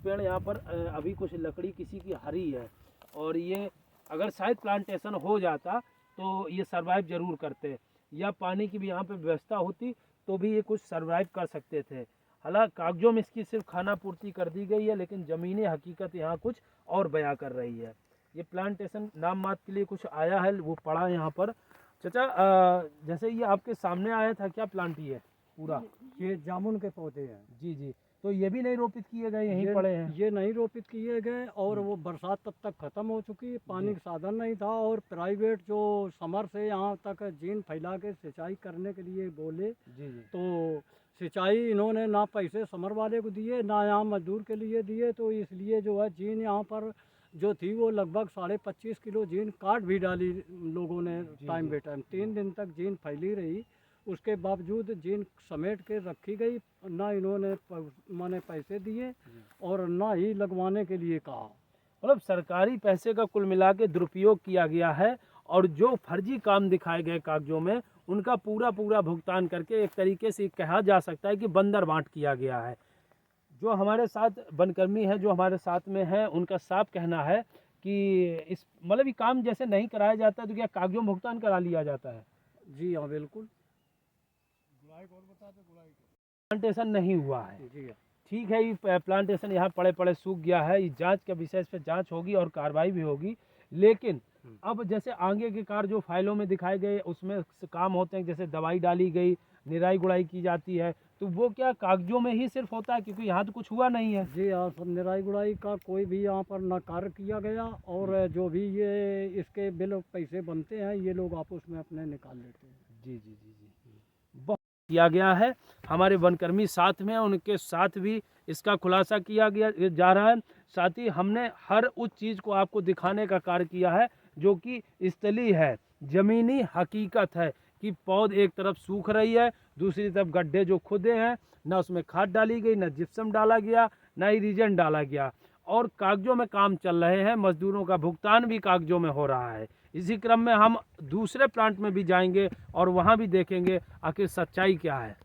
पेड़ यहाँ पर अभी कुछ लकड़ी किसी की हरी है, और ये अगर शायद प्लांटेशन हो जाता तो ये सरवाइव ज़रूर करते, या पानी की भी यहाँ पे व्यवस्था होती तो भी ये कुछ सरवाइव कर सकते थे। हालांकि कागजों में इसकी सिर्फ खाना पूर्ति कर दी गई है, लेकिन ज़मीनी हकीकत यहाँ कुछ और बयां कर रही है। ये प्लांटेशन नाम मात्र के लिए कुछ आया है, वो पड़ा यहाँ पर। चाचा जैसे ये आपके सामने आया था, क्या प्लांट ही है पूरा? ये जामुन के पौधे हैं। जी जी, तो ये भी नहीं रोपित किए गए, यहीं पड़े हैं? ये नहीं रोपित किए गए, और वो बरसात तब तक ख़त्म हो चुकी, पानी का साधन नहीं था, और प्राइवेट जो समर से यहाँ तक जीन फैला के सिंचाई करने के लिए बोले, जी जी, तो सिंचाई इन्होंने ना पैसे समर वाले को दिए, ना यहाँ मजदूर के लिए दिए, तो इसलिए जो है जीन यहाँ पर जो थी वो लगभग 25.5 किलो जीन काट भी डाली लोगों ने टाइम बे टाइम। 3 दिन तक जीन फैली रही, उसके बावजूद जीन समेट के रखी गई, ना इन्होंने माने पैसे दिए और ना ही लगवाने के लिए कहा। मतलब सरकारी पैसे का कुल मिला के दुरुपयोग किया गया है, और जो फर्जी काम दिखाए गए कागजों में उनका पूरा पूरा भुगतान करके एक तरीके से कहा जा सकता है कि बंदर बांट किया गया है। जो हमारे साथ वनकर्मी है, जो हमारे साथ में है, उनका साफ कहना है कि इस मतलब ये काम जैसे नहीं कराया जाता तो क्या कागजों में भुगतान करा लिया जाता है? जी हाँ, बिल्कुल। प्लांटेशन नहीं हुआ है, जी हाँ। ठीक है, ये प्लांटेशन यहाँ पड़े पड़े सूख गया है, ये जांच का विषय, इस पर जांच होगी और कार्रवाई भी होगी। लेकिन अब जैसे आगे के कार्य जो फाइलों में दिखाए गए उसमें काम होते हैं, जैसे दवाई डाली गई, निराई गुड़ाई की जाती है, तो वो क्या कागजों में ही सिर्फ होता है? क्योंकि यहाँ तो कुछ हुआ नहीं है। जी हाँ, सब निराई गुड़ाई का कोई भी यहाँ पर न कार्य किया गया, और जो भी ये इसके बिल पैसे बनते हैं ये लोग आपस में अपने निकाल लेते हैं। जी जी जी जी, बहुत किया गया है। हमारे वनकर्मी साथ में हैं, उनके साथ भी इसका खुलासा किया गया जा रहा है। साथ ही हमने हर उस चीज़ को आपको दिखाने का कार्य किया है जो कि स्थलीय है, ज़मीनी हकीकत है कि पौध एक तरफ सूख रही है, दूसरी तरफ गड्ढे जो खुदे हैं, ना उसमें खाद डाली गई, ना जिप्सम डाला गया, ना ही रीजेंट डाला गया, और कागजों में काम चल रहे हैं, मजदूरों का भुगतान भी कागजों में हो रहा है। इसी क्रम में हम दूसरे प्लांट में भी जाएंगे और वहाँ भी देखेंगे आखिर सच्चाई क्या है।